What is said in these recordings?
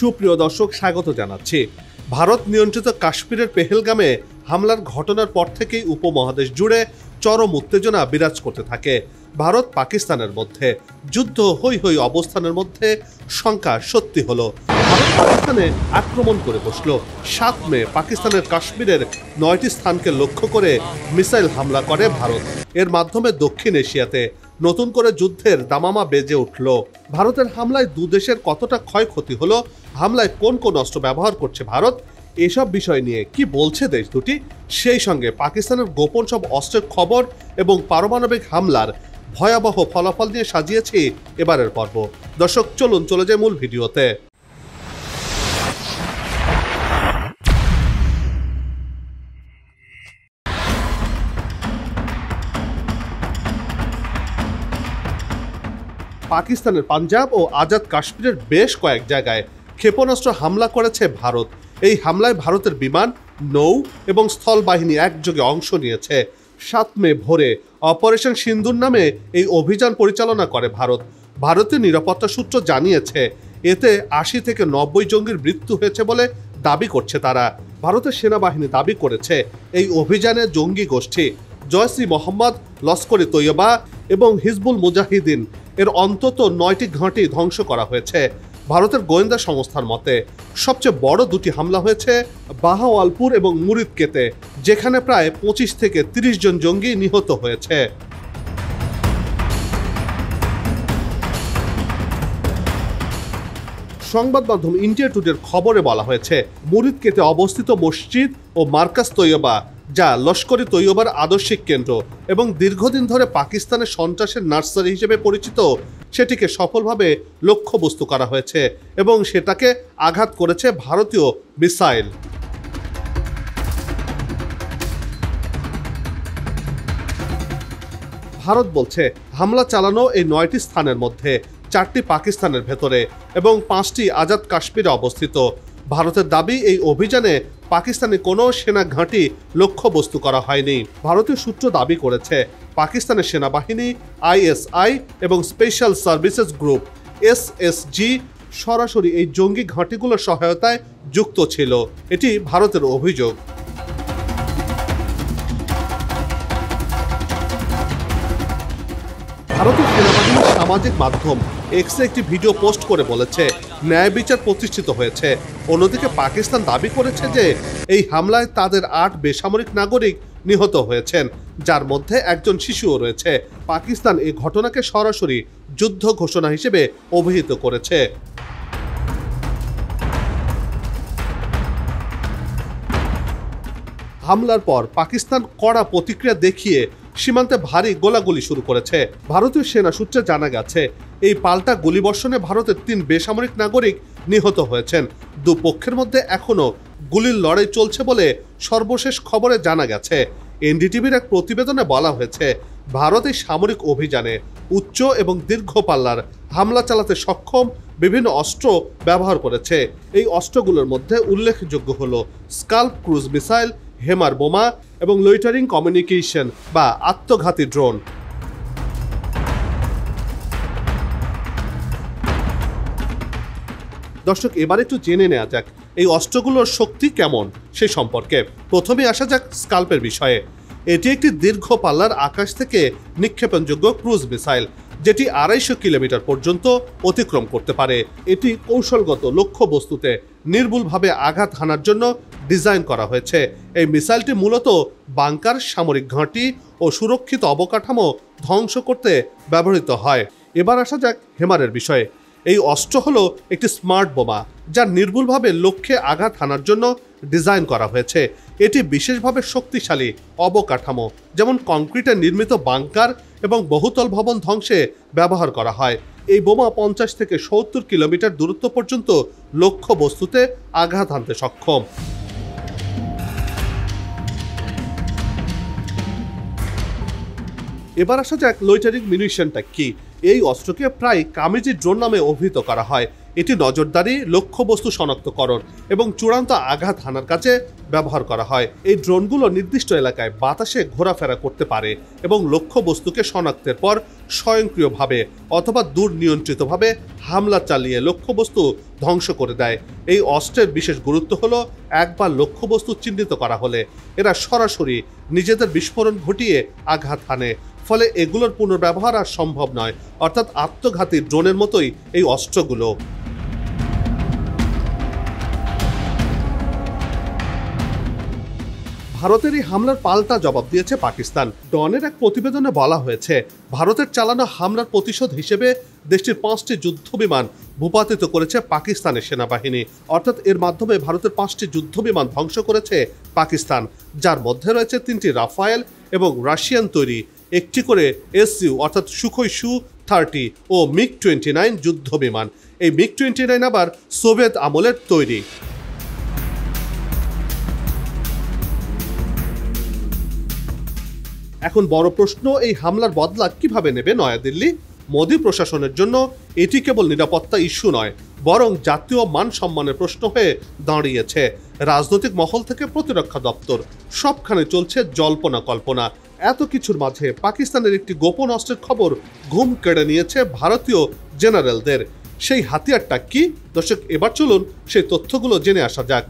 সুপ্রিয় দর্শক, স্বাগত জানাচ্ছি। ভারত নিয়ন্ত্রিত কাশ্মীরের পেহেলগামে হামলার ঘটনার পর থেকেই উপমহাদেশ জুড়ে চরম উত্তেজনা বিরাজ করতে থাকে। ভারত পাকিস্তানের মধ্যে যুদ্ধ হৈ হৈ অবস্থানের মধ্যে শঙ্কা সত্যি হলো। ভারত পাকিস্তানে আক্রমণ করে বসলো। 7 মে পাকিস্তানের কাশ্মীরের 9টি স্থানকে লক্ষ্য করে মিসাইল হামলা করে ভারত। এর মাধ্যমে দক্ষিণ এশিয়াতে নতুন করে যুদ্ধের দামামা বেজে উঠল। ভারতের হামলায় দুদেশের কতটা ক্ষয়ক্ষতি হলো, হামলায় কোন কোন অস্ত্র ব্যবহার করছে ভারত, এসব বিষয় নিয়ে কি বলছে দেশ দুটি, সেই সঙ্গে পাকিস্তানের গোপন সব অস্ত্রের খবর এবং পারমাণবিক হামলার ভয়াবহ ফলাফল নিয়ে সাজিয়েছি এবারের পর্ব। দর্শক, চলুন চলে যায় মূল ভিডিওতে। পাকিস্তানের পাঞ্জাব ও আজাদ কাশ্মীরের বেশ কয়েক জায়গায় ক্ষেপণাস্ত্র হামলা করেছে ভারত। এই হামলায় ভারতের বিমান, নৌ এবং স্থল বাহিনী একযোগে অংশ নিয়েছে। 7 মে ভোরে অপারেশন সিন্দুর নামে এই অভিযান পরিচালনা করে ভারত। ভারতীয় নিরাপত্তা সূত্র জানিয়েছে এতে 80 থেকে 90 জঙ্গির মৃত্যু হয়েছে বলে দাবি করছে তারা। ভারতের সেনাবাহিনী দাবি করেছে এই অভিযানে জঙ্গি গোষ্ঠী জয়শ-ই-মোহাম্মদ, লস্কর-ই-তৈয়বা এবং হিজবুল মুজাহিদিন এর অন্তত 9টি ঘাঁটি ধ্বংস করা হয়েছে। ভারতের গোয়েন্দা সংস্থার মতে সবচেয়ে বড় দুটি হামলা হয়েছে বাহাওয়ালপুর এবং মুরিদকেতে, যেখানে প্রায় 25 থেকে 30 জন জঙ্গি নিহত হয়েছে। সংবাদ মাধ্যম ইন্ডিয়া টুডের খবরে বলা হয়েছে মুরিদকেতে অবস্থিত মসজিদ ও মার্কাজ তৈয়বা, যা লস্কর-ই-তৈয়বার আদর্শিক কেন্দ্র এবং দীর্ঘদিন ধরে পাকিস্তানের সন্ত্রাসের নার্সারি হিসেবে পরিচিত, সেটিকে সফলভাবে লক্ষ্যবস্তু করা হয়েছে এবং সেটাকে আঘাত করেছে ভারতীয় মিসাইল। ভারত বলছে হামলা চালানো এই 9টি স্থানের মধ্যে 4টি পাকিস্তানের ভেতরে এবং 5টি আজাদ কাশ্মীরে অবস্থিত। ভারতের দাবি এই অভিযানে পাকিস্তানি কোনো সেনা ঘাঁটি লক্ষ্যবস্তু করা হয়নি। ভারতীয় সূত্র দাবি করেছে পাকিস্তানের সেনাবাহিনী, ISI এবং স্পেশাল সার্ভিসেস গ্রুপ SSG সরাসরি এই জঙ্গি ঘাঁটিগুলোর সহায়তায় যুক্ত ছিল। এটি ভারতের অভিযোগ। ভারতীয় সেনাবাহিনীর সামাজিক মাধ্যম এক্সে একটি ভিডিও পোস্ট করে বলেছে ন্যায় বিচার প্রতিষ্ঠিত হয়েছে। অন্যদিকে পাকিস্তান দাবি করেছে যে এই হামলায় তাদের 8 বেসামরিক নাগরিক নিহত হয়েছেন, যার মধ্যে একজন শিশুও রয়েছে। পাকিস্তান এই ঘটনাকে সরাসরি যুদ্ধ ঘোষণা হিসেবে অভিহিত করেছে। হামলার পর পাকিস্তান কড়া প্রতিক্রিয়া দেখিয়ে সীমান্তে ভারী গোলাগুলি শুরু করেছে। ভারতীয় সেনা সূত্রে জানা গেছে এই পাল্টা গুলিবর্ষণে ভারতের 3 বেসামরিক নাগরিক নিহত হয়েছেন। দুপক্ষের মধ্যে এখনও গুলির লড়াই চলছে বলে সর্বশেষ খবরে জানা গেছে। NDTVর এক প্রতিবেদনে বলা হয়েছে ভারত এই সামরিক অভিযানে উচ্চ এবং দীর্ঘ পাল্লার হামলা চালাতে সক্ষম বিভিন্ন অস্ত্র ব্যবহার করেছে। এই অস্ত্রগুলোর মধ্যে উল্লেখযোগ্য হল স্কাল্প ক্রুজ মিসাইল, হেমার বোমা এবং লইটারিং কমিউনিকেশন বা আত্মঘাতী ড্রোন। দর্শক, এবার একটু জেনে নেওয়া যাক এই অস্ত্রগুলোর শক্তি কেমন সে সম্পর্কে। প্রথমে আসা যাক স্কাল্পের বিষয়ে। এটি একটি দীর্ঘ পাল্লার আকাশ থেকে নিক্ষেপণযোগ্য ক্রুজ মিসাইল, যেটি 250 কিলোমিটার পর্যন্ত অতিক্রম করতে পারে। এটি কৌশলগত লক্ষ্যবস্তুতে নির্ভুলভাবে আঘাত হানার জন্য ডিজাইন করা হয়েছে। এই মিসাইলটি মূলত বাংকার, সামরিক ঘাঁটি ও সুরক্ষিত অবকাঠামো ধ্বংস করতে ব্যবহৃত হয়। এবার আসা যাক হেমারের বিষয়ে। এই অস্ত্র হলো একটি স্মার্ট বোমা, যা নির্ভুলভাবে লক্ষ্যে আঘাত হানার জন্য ডিজাইন করা হয়েছে। এটি বিশেষভাবে শক্তিশালী অবকাঠামো যেমন কংক্রিটে নির্মিত বাংকার এবং বহুতল ভবন ধ্বংসে ব্যবহার করা হয়। এই বোমা 50 থেকে 70 কিলোমিটার দূরত্ব পর্যন্ত লক্ষ্য বস্তুতে আঘাত হানতে সক্ষম। এবার আসা যাক লইটারিং মিউনিশনটা কি। এই অস্ত্রকে প্রায় কামিজি ড্রোন নামে অভিহিত করা হয়। এটি নজরদারি, লক্ষ্যবস্তু শনাক্তকরণ এবং চূড়ান্ত আঘাত হানার কাজে ব্যবহার করা হয়। এই ড্রোনগুলো নির্দিষ্ট এলাকায় বাতাসে ঘোরাফেরা করতে পারে এবং লক্ষ্যবস্তুকে শনাক্তের পর স্বয়ংক্রিয়ভাবে অথবা দুর্নিয়ন্ত্রিতভাবে হামলা চালিয়ে লক্ষ্যবস্তু ধ্বংস করে দেয়। এই অস্ত্রের বিশেষ গুরুত্ব হলো একবার লক্ষ্যবস্তু চিহ্নিত করা হলে এরা সরাসরি নিজেদের বিস্ফোরণ ঘটিয়ে আঘাত হানে, ফলে এগুলোর পুনর্ব্যবহার আর সম্ভব নয়। অর্থাৎ আত্মঘাতী ড্রোনের মতোই এই অস্ত্রগুলো। ভারতের এই হামলার পাল্টা জবাব দিয়েছে পাকিস্তান। ডনের এক প্রতিবেদনে বলা হয়েছে, ভারতের চালানো হামলার প্রতিশোধ হিসেবে দেশটির 5টি যুদ্ধবিমান ভূপাতিত করেছে পাকিস্তানের সেনাবাহিনী। অর্থাৎ এর মাধ্যমে ভারতের 5টি যুদ্ধবিমান ধ্বংস করেছে পাকিস্তান, যার মধ্যে রয়েছে 3টি রাফায়েল এবং রাশিয়ান তৈরি একটি করে SU অর্থাৎ সুখোই Su-30 ও MiG-29 যুদ্ধবিমান। এই MiG-29 আবার সোভিয়েত আমলের তৈরি। এখন বড় প্রশ্ন, এই হামলার বদলা কিভাবে নেবে নয়াদিল্লি? মোদী প্রশাসনের জন্য এটি কেবল নিরাপত্তা ইস্যু নয়, বরং জাতীয় মান সম্মানের প্রশ্ন হয়ে দাঁড়িয়েছে। রাজনৈতিক মহল থেকে প্রতিরক্ষা দপ্তর সবখানে চলছে জল্পনা কল্পনা। এত কিছুর মাঝে পাকিস্তানের একটি গোপন অস্ত্রের খবর ঘুম কেড়ে নিয়েছে ভারতীয় জেনারেলদের। সেই হাতিয়ারটা কি দর্শক? এবার চলুন সেই তথ্যগুলো জেনে আসা যাক।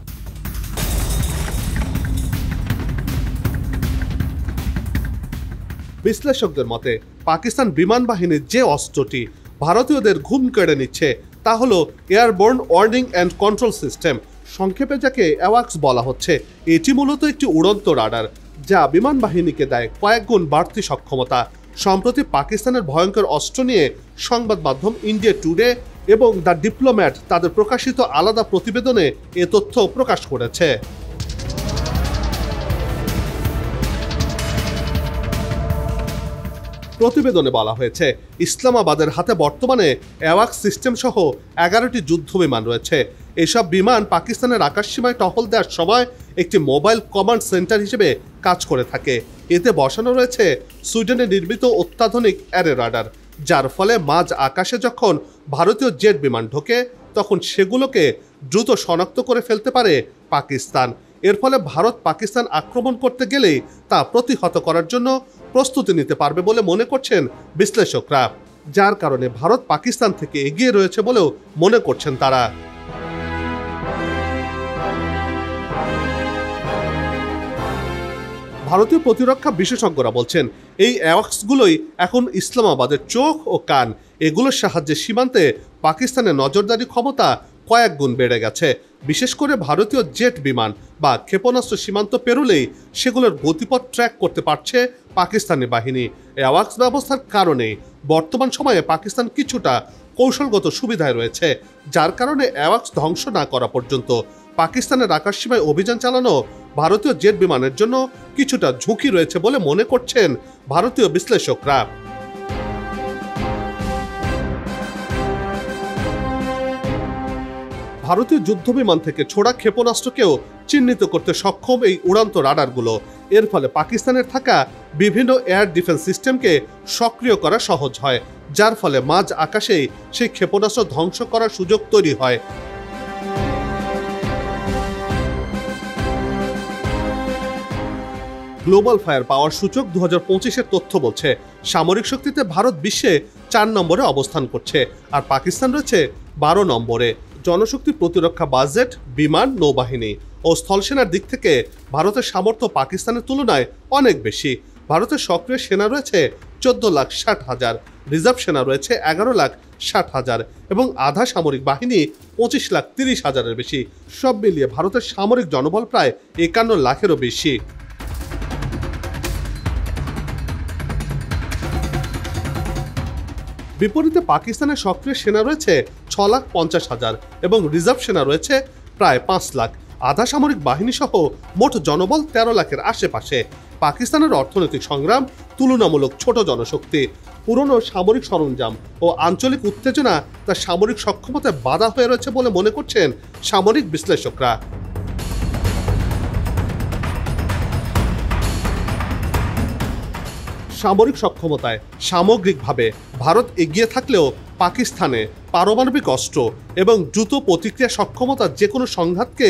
বিশ্লেষকদের মতে পাকিস্তান বিমান বাহিনীর যে অস্ত্রটি ভারতীয়দের ঘুম কেড়ে নিচ্ছে তা হলো airborne warning and control system, সংক্ষেপে যাকে অ্যাওয়াক্স বলা হচ্ছে। এটি মূলত একটি উড়ন্ত রাডার যা বিমান বাহিনীকে দেয় কয়েক গুণ বাড়তি সক্ষমতা। সম্প্রতি পাকিস্তানের ভয়ঙ্কর অস্ত্র নিয়ে সংবাদ মাধ্যম ইন্ডিয়া টুডে এবং দ্য ডিপ্লোম্যাট তাদের প্রকাশিত আলাদা প্রতিবেদনে এ তথ্য প্রকাশ করেছে। প্রতিবেদনে বলা হয়েছে, ইসলামাবাদের হাতে বর্তমানে অ্যাওয়াক্স সিস্টেম সহ 11টি যুদ্ধবিমান রয়েছে। এসব বিমান পাকিস্তানের আকাশসীমায় টহল দেওয়ার সময় একটি মোবাইল কমান্ড সেন্টার হিসেবে কাজ করে থাকে। এতে বসানো রয়েছে সুইডেনে নির্মিত অত্যাধুনিক অ্যারে রাডার, যার ফলে মাঝ আকাশে যখন ভারতীয় জেট বিমান ঢোকে তখন সেগুলোকে দ্রুত শনাক্ত করে ফেলতে পারে পাকিস্তান। এর ফলে ভারত পাকিস্তান আক্রমণ করতে গেলেই তা প্রতিহত করার জন্য প্রস্তুতি নিতে পারবে বলে মনে করছেন বিশ্লেষকরা, যার কারণে ভারত পাকিস্তান থেকে এগিয়ে রয়েছে বলেও মনে করছেন তারা। ভারতীয় প্রতিরক্ষা বিশেষজ্ঞরা বলছেন, এই অ্যাওয়াক্সগুলোই এখন ইসলামাবাদের চোখ ও কান। এগুলোর সাহায্যে সীমান্তে পাকিস্তানের নজরদারি ক্ষমতা কয়েক গুণ বেড়ে গেছে। বিশেষ করে ভারতীয় জেট বিমান বা ক্ষেপণাস্ত্র সীমান্ত পেরোলেই সেগুলোর গতিপথ ট্র্যাক করতে পারছে পাকিস্তানি বাহিনী। অ্যাওয়াক্স ব্যবস্থার কারণে বর্তমান সময়ে পাকিস্তান কিছুটা কৌশলগত সুবিধায় রয়েছে, যার কারণে অ্যাওয়াক্স ধ্বংস না করা পর্যন্ত পাকিস্তানের আকাশসীমায় অভিযান চালানো ভারতীয় জেট বিমানের জন্য কিছুটা ঝুঁকি রয়েছে বলে মনে করছেন ভারতীয় বিশ্লেষকরা। ভারতীয় যুদ্ধবিমান থেকে ছোড়া ক্ষেপণাস্ত্রকেও চিহ্নিত করতে সক্ষম এই উড়ান্ত রাডারগুলো। এর ফলে পাকিস্তানের থাকা বিভিন্ন এয়ার ডিফেন্স সিস্টেমকে সক্রিয় করা সহজ হয়, যার ফলে মাঝ আকাশেই সেই ক্ষেপণাস্ত্র ধ্বংস করার সুযোগ তৈরি হয়। গ্লোবাল ফায়ার পাওয়ার সূচক 2025-এর তথ্য বলছে, সামরিক শক্তিতে ভারত বিশ্বে 4 নম্বরে অবস্থান করছে আর পাকিস্তান রয়েছে 12 নম্বরে। জনশক্তি, প্রতিরক্ষা বাজেট, বিমান, নৌবাহিনী ও স্থলসেনার দিক থেকে ভারতের সামর্থ্য পাকিস্তানের তুলনায় অনেক বেশি। ভারতের সক্রিয় সেনা রয়েছে 14,60,000, রিজার্ভ সেনা রয়েছে 11,60,000 এবং আধা সামরিক বাহিনী 25,30,000-এর বেশি। সব মিলিয়ে ভারতের সামরিক জনবল প্রায় 51 লাখেরও বেশি। বিপরীতে পাকিস্তানের সক্রিয় সেনা রয়েছে 6,50,000 এবং রিজার্ভ সেনা রয়েছে প্রায় 5 লাখ। আধা সামরিক বাহিনী সহ মোট জনবল 13 লাখের আশেপাশে। পাকিস্তানের অর্থনৈতিক সংগ্রাম, তুলনামূলক ছোট জনশক্তি, পুরনো সামরিক সরঞ্জাম ও আঞ্চলিক উত্তেজনা তার সামরিক সক্ষমতায় বাধা হয়ে রয়েছে বলে মনে করছেন সামরিক বিশ্লেষকরা। সামরিক সক্ষমতায় সামগ্রিকভাবে ভারত এগিয়ে থাকলেও পাকিস্তানে পারমাণবিক অস্ত্র এবং দ্রুত প্রতিক্রিয়া সক্ষমতা যে কোনো সংঘাতকে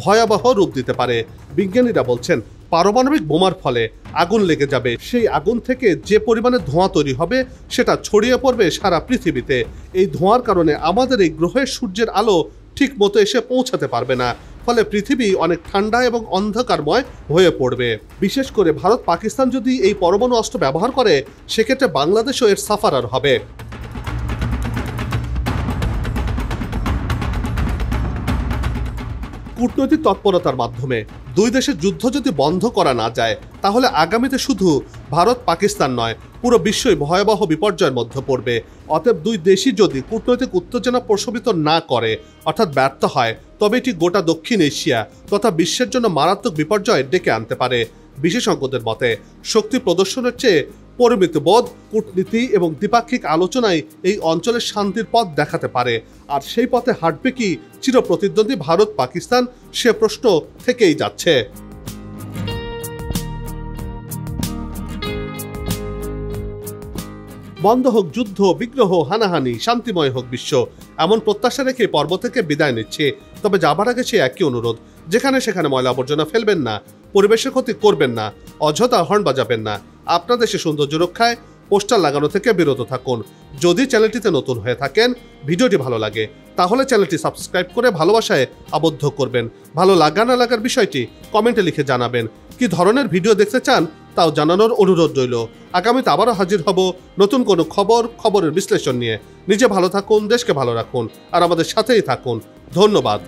ভয়াবহ রূপ দিতে পারে। বিজ্ঞানীরা বলছেন পারমাণবিক বোমার ফলে আগুন লেগে যাবে, সেই আগুন থেকে যে পরিমাণে ধোঁয়া তৈরি হবে সেটা ছড়িয়ে পড়বে সারা পৃথিবীতে। এই ধোঁয়ার কারণে আমাদের এই গ্রহে সূর্যের আলো ঠিক মতো এসে পৌঁছাতে পারবে না, ফলে পৃথিবী অনেক ঠান্ডা এবং অন্ধকারময় হয়ে পড়বে। বিশেষ করে ভারত পাকিস্তান যদি এই পরমাণু অস্ত্র ব্যবহার করে, সেক্ষেত্রে বাংলাদেশও এর সাফারার হবে। কূটনৈতিক তৎপরতার মাধ্যমে দুই দেশের যুদ্ধ যদি বন্ধ করা না যায়, তাহলে আগামীতে শুধু ভারত পাকিস্তান নয়, পুরো বিশ্বই ভয়াবহ বিপর্যয়ের মধ্যে পড়বে। অতএব দুই দেশই যদি কূটনৈতিক উত্তেজনা প্রশমিত না করে, অর্থাৎ ব্যর্থ হয়, তবে এটি গোটা দক্ষিণ এশিয়া তথা বিশ্বের জন্য মারাত্মক বিপর্যয় ডেকে আনতে পারে। বিশেষজ্ঞদের মতে শক্তি প্রদর্শনের চেয়ে পরিমিত বোধ, কূটনীতি এবং দ্বিপাক্ষিক আলোচনায় এই অঞ্চলের শান্তির পথ দেখাতে পারে। আর সেই পথে হাঁটবে কি চিরপ্রতিদ্বন্দ্বী ভারত পাকিস্তান, সে প্রশ্ন থেকেই যাচ্ছে। বন্ধ হোক যুদ্ধ, বিগ্রহ, হানাহানি, শান্তিময় হোক বিশ্ব, এমন প্রত্যাশা রেখে পর্ব থেকে বিদায় নিচ্ছে। তবে যাবার আগে সে একই অনুরোধ, যেখানে সেখানে ময়লা আবর্জনা ফেলবেন না, পরিবেশের ক্ষতি করবেন না, অযথা হর্ন বাজাবেন না, আপনার দেশে সৌন্দর্য রক্ষায় পোস্টার লাগানো থেকে বিরত থাকুন। যদি চ্যানেলটিতে নতুন হয়ে থাকেন, ভিডিওটি ভালো লাগে, তাহলে চ্যানেলটি সাবস্ক্রাইব করে ভালোবাসায় আবদ্ধ করবেন। ভালো লাগা না লাগার বিষয়টি কমেন্টে লিখে জানাবেন। কি ধরনের ভিডিও দেখতে চান তাও জানানোর অনুরোধ রইল। আগামীতে আবারও হাজির হব নতুন কোনো খবরের বিশ্লেষণ নিয়ে। নিজে ভালো থাকুন, দেশকে ভালো রাখুন, আর আমাদের সাথেই থাকুন। ধন্যবাদ।